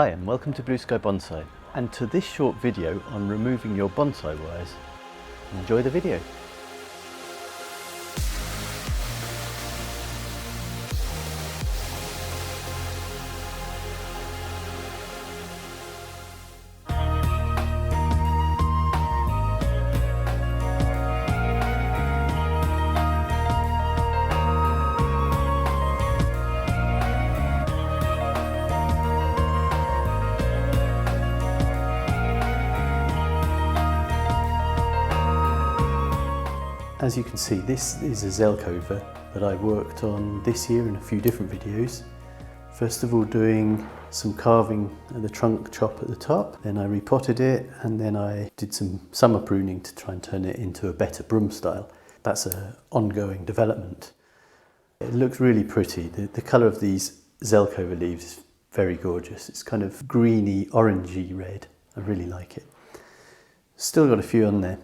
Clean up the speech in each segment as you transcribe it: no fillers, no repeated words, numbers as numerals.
Hi and welcome to Blue Sky Bonsai and to this short video on removing your bonsai wires. Enjoy the video. As you can see, this is a Zelkover that I worked on this year in a few different videos. First of all, doing some carving at the trunk chop at the top, then I repotted it, and then I did some summer pruning to try and turn it into a better broom style. That's an ongoing development. It looks really pretty. The colour of these Zelkover leaves is very gorgeous. It's kind of greeny, orangey red. I really like it. Still got a few on there.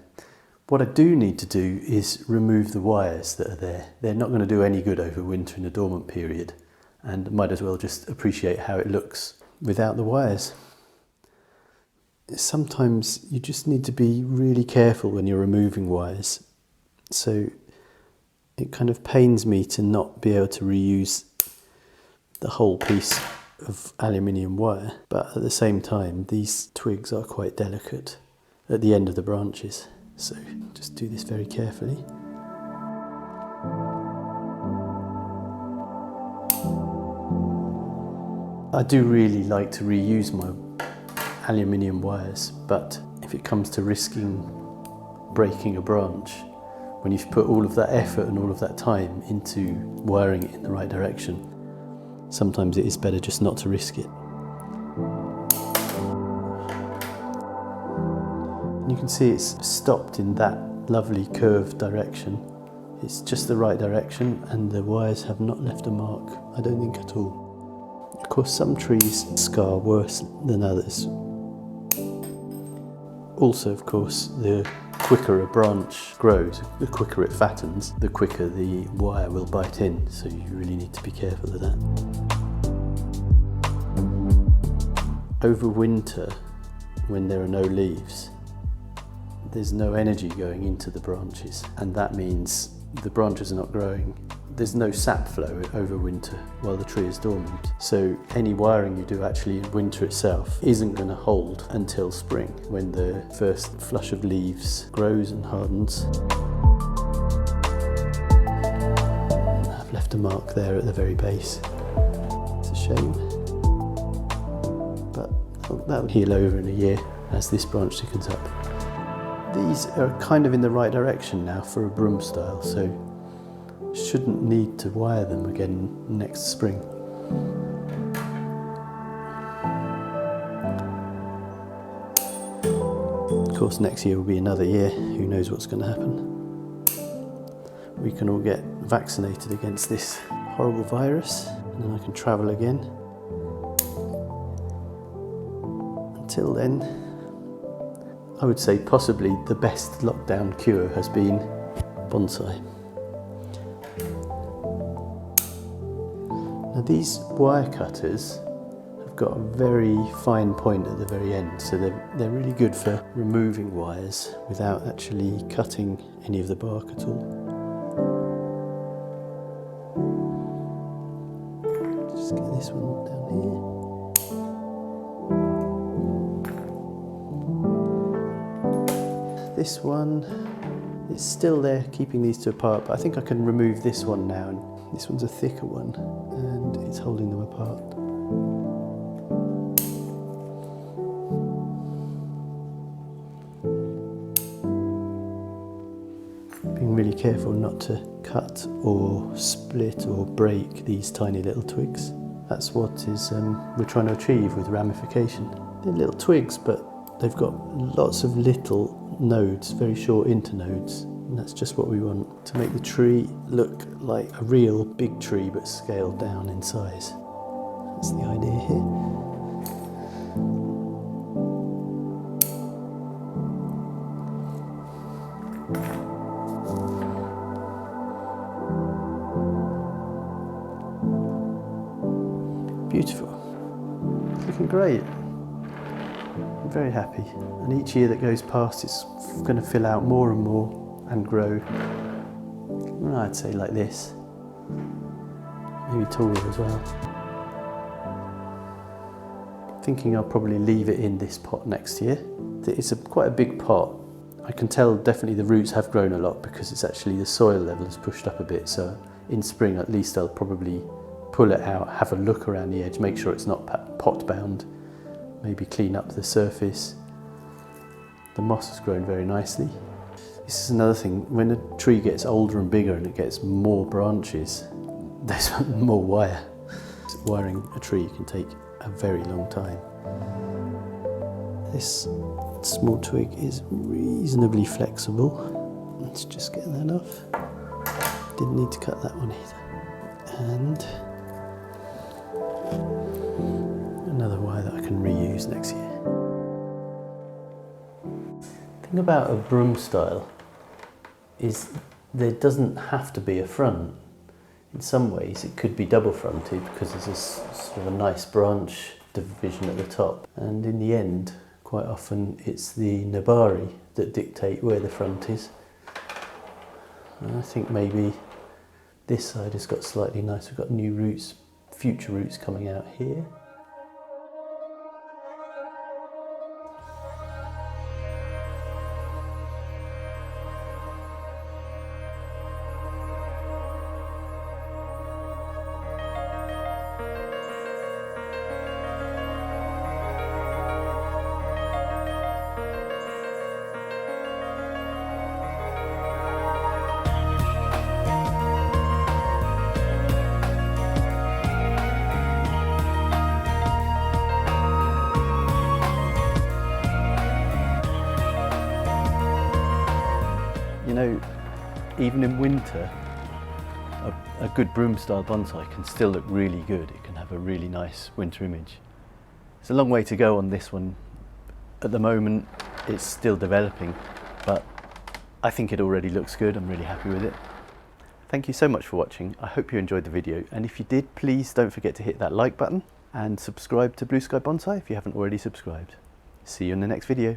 What I do need to do is remove the wires that are there. They're not going to do any good over winter in a dormant period, and might as well just appreciate how it looks without the wires. Sometimes you just need to be really careful when you're removing wires. So it kind of pains me to not be able to reuse the whole piece of aluminium wire, but at the same time these twigs are quite delicate at the end of the branches. So just do this very carefully. I do really like to reuse my aluminium wires, but if it comes to risking breaking a branch, when you've put all of that effort and all of that time into wiring it in the right direction, sometimes it is better just not to risk it. You can see it's stopped in that lovely curved direction. It's just the right direction and the wires have not left a mark, I don't think at all. Of course, some trees scar worse than others. Also, of course, the quicker a branch grows, the quicker it fattens, the quicker the wire will bite in, so you really need to be careful of that. Over winter, when there are no leaves, there's no energy going into the branches, and that means the branches are not growing. There's no sap flow over winter while the tree is dormant. So any wiring you do actually in winter itself isn't going to hold until spring, when the first flush of leaves grows and hardens. I've left a mark there at the very base. It's a shame, but that'll heal over in a year as this branch thickens up. These are kind of in the right direction now for a broom style, so shouldn't need to wire them again next spring. Of course, next year will be another year. Who knows what's going to happen? We can all get vaccinated against this horrible virus, and then I can travel again. Until then, I would say possibly the best lockdown cure has been bonsai. Now these wire cutters have got a very fine point at the very end, so they're really good for removing wires without actually cutting any of the bark at all. Just get this one down here. This one is still there, keeping these two apart, but I think I can remove this one now. And this one's a thicker one, and it's holding them apart. Being really careful not to cut or split or break these tiny little twigs. That's what is we're trying to achieve with ramification. They're little twigs, but they've got lots of little nodes, very short internodes, and that's just what we want to make the tree look like a real big tree but scaled down in size. That's the idea here. Beautiful. looking great. I'm very happy. And each year that goes past, it's going to fill out more and more and grow. Well, I'd say like this. Maybe taller as well. Thinking I'll probably leave it in this pot next year. It's quite a big pot. I can tell definitely the roots have grown a lot because it's actually the soil level has pushed up a bit. So in spring at least I'll probably pull it out, have a look around the edge, make sure it's not pot bound, maybe clean up the surface. The moss has grown very nicely. This is another thing, when a tree gets older and bigger and it gets more branches, there's more wire. Wiring a tree can take a very long time. This small twig is reasonably flexible. Let's just get that off. Didn't need to cut that one either. And another wire that I can reuse next year. The thing about a broom style is there doesn't have to be a front. In some ways it could be double fronted because there's a sort of a nice branch division at the top, and in the end quite often it's the nabari that dictate where the front is. And I think maybe this side has got slightly nice, we've got new roots, future roots coming out here. You know, even in winter, a good broom style bonsai can still look really good. It can have a really nice winter image. It's a long way to go on this one. At the moment, it's still developing, but I think it already looks good. I'm really happy with it. Thank you so much for watching. I hope you enjoyed the video, and if you did, please don't forget to hit that like button and subscribe to Blue Sky Bonsai if you haven't already subscribed. See you in the next video.